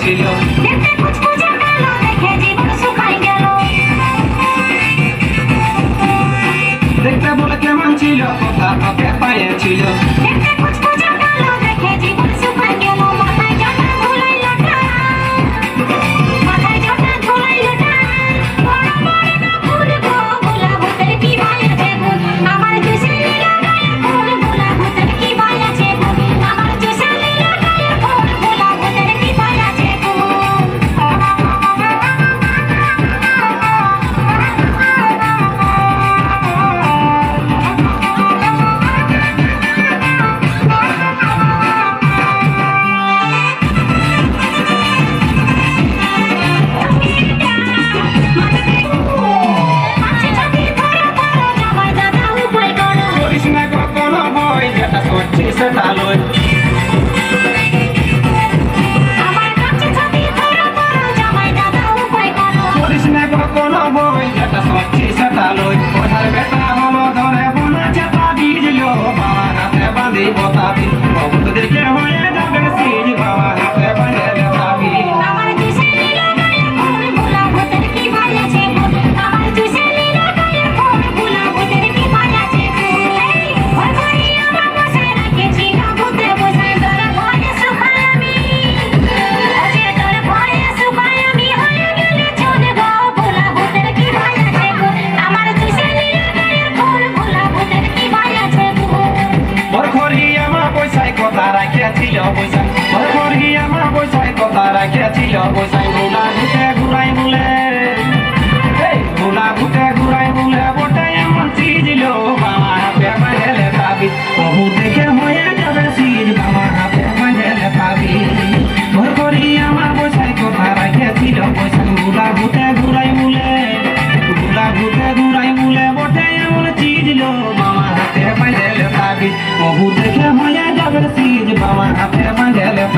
ছিল দেখতে বলে কেমন ছিল কথা তোকে পাইছিল সেটালয় করিস না কোনো বই যেটা সচ্ছি সেটালয় কোথায় বেটা হলো ধরে বোনা চেতা বীজল বাবা হাতে বাঁধি বতাবি ভক্তদেরকে হয়ে যাবে সিজ বাবা হাতে বাঁধে বেতাবি ছিল বৈশাখ ঘর গিয়ে আমার বৈশাখ কথা রাখিয়াছিল বৈশাখ ভোলা ঘুটে ঘুরাই বলে ভোলা ঘুটে ঘুরাই বলে বটে এমন চিজল বাবা হাতে বাঁধেলে পাবি বহু দেখে হয়ে যাবে সিজ বাবা হাতে বাঁধেলে পাবি ঘর করি আমার বৈশাখ কথা রাখিয়াছিল বৈশাখ ভোলা ঘুটে ঘুরাই বলে ভোলা ঘুটে ঘুরাই বলে বটে এমন চিজল বাবা হাতে বাঁধেলে পাবি বহু দেখে হয়ে যাবে সিজ বাবা হাতে